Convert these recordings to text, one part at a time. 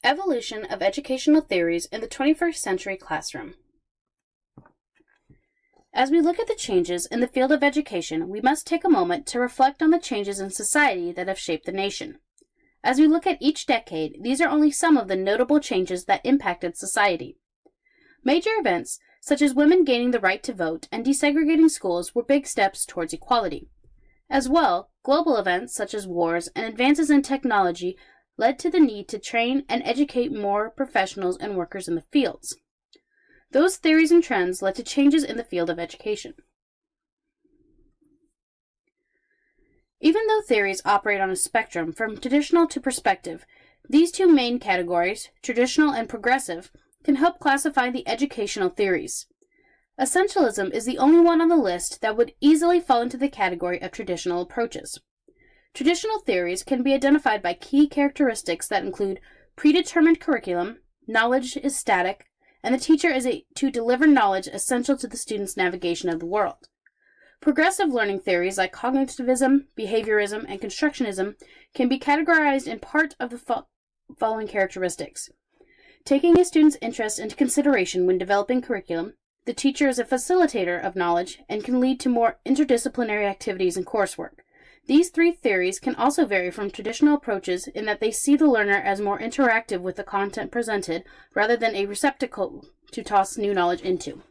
Evolution of Educational Theories in the 21st Century Classroom. As we look at the changes in the field of education, we must take a moment to reflect on the changes in society that have shaped the nation. As we look at each decade, these are only some of the notable changes that impacted society. Major events, such as women gaining the right to vote and desegregating schools, were big steps towards equality. As well, global events such as wars and advances in technology led to the need to train and educate more professionals and workers in the fields. Those theories and trends led to changes in the field of education. Even though theories operate on a spectrum from traditional to prospective, these two main categories, traditional and progressive, can help classify the educational theories. Essentialism is the only one on the list that would easily fall into the category of traditional approaches. Traditional theories can be identified by key characteristics that include predetermined curriculum, knowledge is static, and the teacher is to deliver knowledge essential to the student's navigation of the world. Progressive learning theories like cognitivism, behaviorism, and constructionism can be categorized in part of the following characteristics. Taking a student's interest into consideration when developing curriculum, the teacher is a facilitator of knowledge and can lead to more interdisciplinary activities and coursework. These three theories can also vary from traditional approaches in that they see the learner as more interactive with the content presented rather than a receptacle to toss new knowledge into.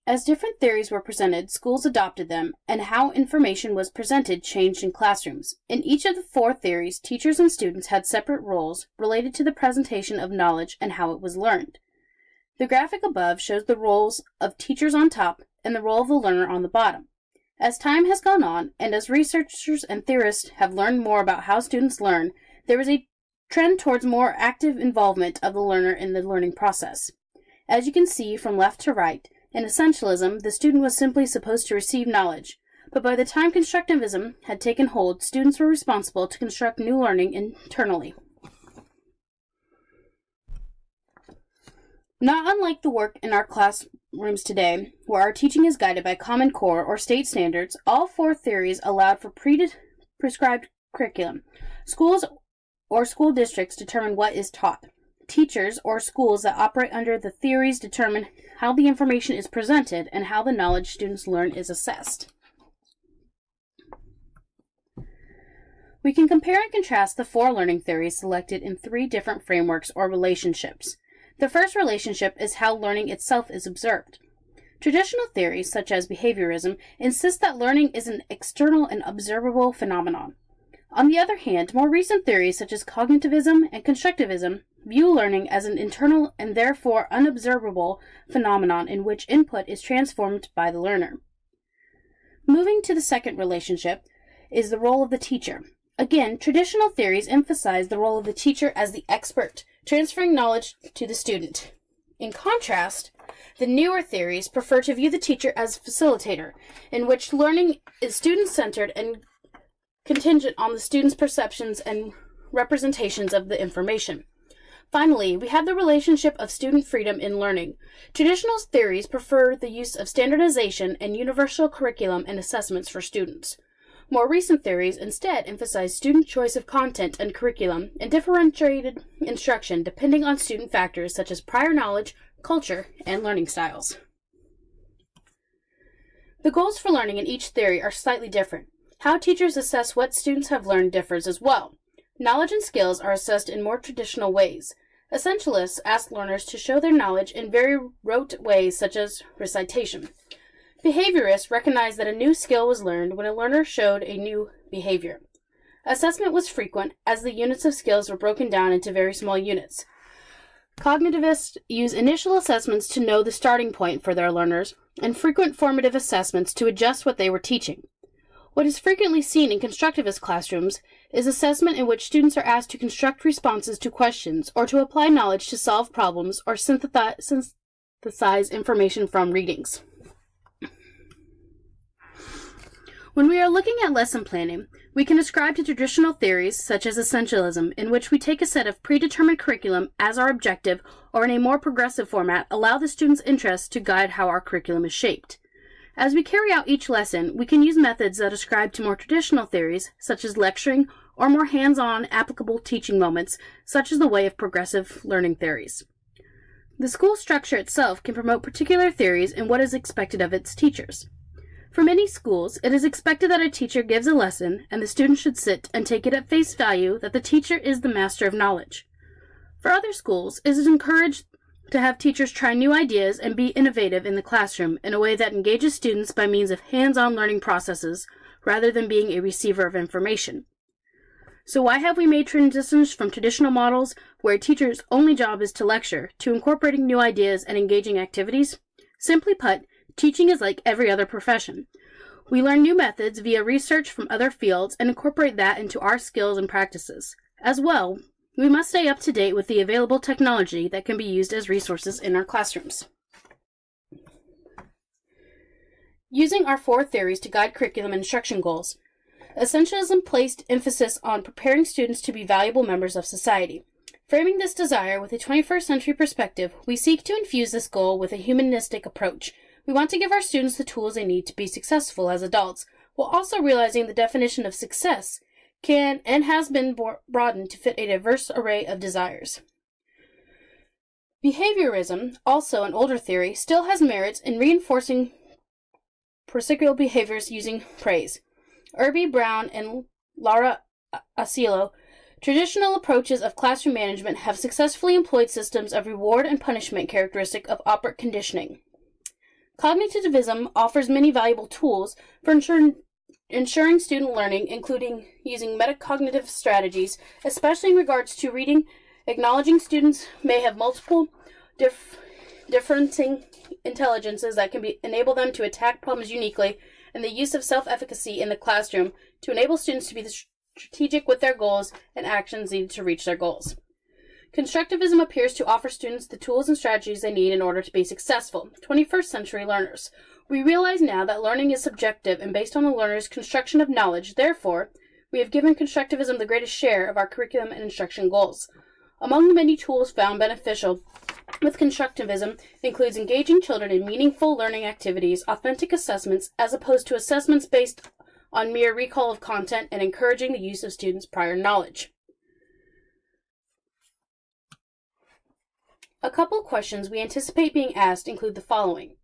As different theories were presented, schools adopted them, and how information was presented changed in classrooms. In each of the four theories, teachers and students had separate roles related to the presentation of knowledge and how it was learned. The graphic above shows the roles of teachers on top and the role of the learner on the bottom. As time has gone on, and as researchers and theorists have learned more about how students learn, there is a trend towards more active involvement of the learner in the learning process. As you can see from left to right, in essentialism, the student was simply supposed to receive knowledge, but by the time constructivism had taken hold, students were responsible to construct new learning internally. Not unlike the work in our classrooms today, where our teaching is guided by Common Core or state standards, all four theories allowed for prescribed curriculum. Schools or school districts determine what is taught. Teachers or schools that operate under the theories determine how the information is presented and how the knowledge students learn is assessed. We can compare and contrast the four learning theories selected in three different frameworks or relationships. The first relationship is how learning itself is observed. Traditional theories, such as behaviorism, insist that learning is an external and observable phenomenon. On the other hand, more recent theories, such as cognitivism and constructivism, view learning as an internal and therefore unobservable phenomenon in which input is transformed by the learner. Moving to the second relationship is the role of the teacher. Again, traditional theories emphasize the role of the teacher as the expert, transferring knowledge to the student. In contrast, the newer theories prefer to view the teacher as a facilitator, in which learning is student-centered and contingent on the student's perceptions and representations of the information. Finally, we have the relationship of student freedom in learning. Traditional theories prefer the use of standardization and universal curriculum and assessments for students. More recent theories instead emphasize student choice of content and curriculum and differentiated instruction depending on student factors such as prior knowledge, culture, and learning styles. The goals for learning in each theory are slightly different. How teachers assess what students have learned differs as well. Knowledge and skills are assessed in more traditional ways. Essentialists ask learners to show their knowledge in very rote ways such as recitation. Behaviorists recognize that a new skill was learned when a learner showed a new behavior. Assessment was frequent as the units of skills were broken down into very small units. Cognitivists use initial assessments to know the starting point for their learners and frequent formative assessments to adjust what they were teaching. What is frequently seen in constructivist classrooms is assessment in which students are asked to construct responses to questions or to apply knowledge to solve problems or synthesize information from readings. When we are looking at lesson planning, we can ascribe to traditional theories such as essentialism, in which we take a set of predetermined curriculum as our objective, or in a more progressive format, allow the student's interests to guide how our curriculum is shaped. As we carry out each lesson, we can use methods that ascribe to more traditional theories, such as lecturing or more hands-on, applicable teaching moments, such as the way of progressive learning theories. The school structure itself can promote particular theories and what is expected of its teachers. For many schools, it is expected that a teacher gives a lesson, and the student should sit and take it at face value that the teacher is the master of knowledge. For other schools, it is encouraged to have teachers try new ideas and be innovative in the classroom in a way that engages students by means of hands-on learning processes rather than being a receiver of information. So why have we made transitions from traditional models where a teacher's only job is to lecture to incorporating new ideas and engaging activities? Simply put, teaching is like every other profession. We learn new methods via research from other fields and incorporate that into our skills and practices. As well, we must stay up to date with the available technology that can be used as resources in our classrooms. Using our 4 theories to guide curriculum and instruction goals, essentialism placed emphasis on preparing students to be valuable members of society. Framing this desire with a 21st century perspective, we seek to infuse this goal with a humanistic approach. We want to give our students the tools they need to be successful as adults, while also realizing the definition of success can and has been broadened to fit a diverse array of desires. Behaviorism, also an older theory, still has merits in reinforcing procedural behaviors using praise. Irby Brown and Laura Asilo, traditional approaches of classroom management have successfully employed systems of reward and punishment characteristic of operant conditioning. Cognitivism offers many valuable tools for ensuring student learning, including using metacognitive strategies, especially in regards to reading, acknowledging students may have multiple differencing intelligences that can enable them to attack problems uniquely, and the use of self-efficacy in the classroom to enable students to be strategic with their goals and actions needed to reach their goals. Constructivism appears to offer students the tools and strategies they need in order to be successful 21st century learners. We realize now that learning is subjective and based on the learner's construction of knowledge. Therefore, we have given constructivism the greatest share of our curriculum and instruction goals. Among the many tools found beneficial with constructivism includes engaging children in meaningful learning activities, authentic assessments, as opposed to assessments based on mere recall of content, and encouraging the use of students' prior knowledge. A couple of questions we anticipate being asked include the following.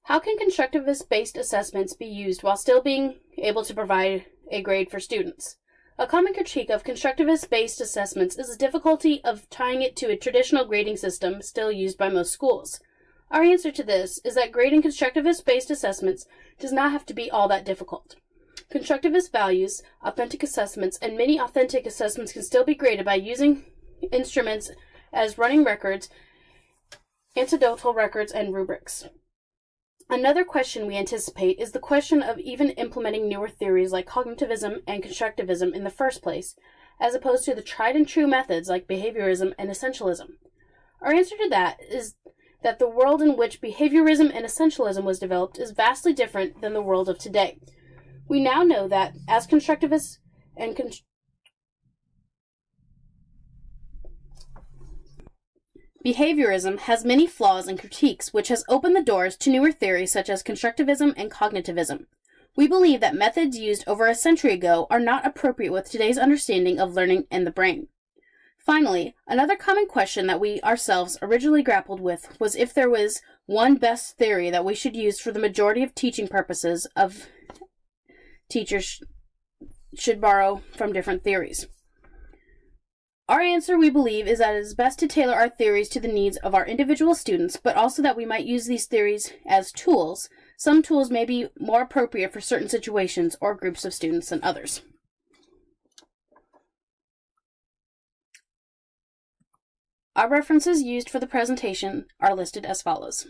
How can constructivist-based assessments be used while still being able to provide a grade for students? A common critique of constructivist-based assessments is the difficulty of tying it to a traditional grading system still used by most schools. Our answer to this is that grading constructivist-based assessments does not have to be all that difficult. Constructivist values authentic assessments, and many authentic assessments can still be graded by using instruments as running records, anecdotal records, and rubrics. Another question we anticipate is the question of even implementing newer theories like cognitivism and constructivism in the first place, as opposed to the tried and true methods like behaviorism and essentialism. Our answer to that is that the world in which behaviorism and essentialism was developed is vastly different than the world of today. We now know that as constructivists and behaviorism has many flaws and critiques, which has opened the doors to newer theories such as constructivism and cognitivism. We believe that methods used over a century ago are not appropriate with today's understanding of learning and the brain. Finally, another common question that we ourselves originally grappled with was if there was one best theory that we should use for the majority of teaching purposes of teachers should borrow from different theories. Our answer, we believe, is that it is best to tailor our theories to the needs of our individual students, but also that we might use these theories as tools. Some tools may be more appropriate for certain situations or groups of students than others. Our references used for the presentation are listed as follows.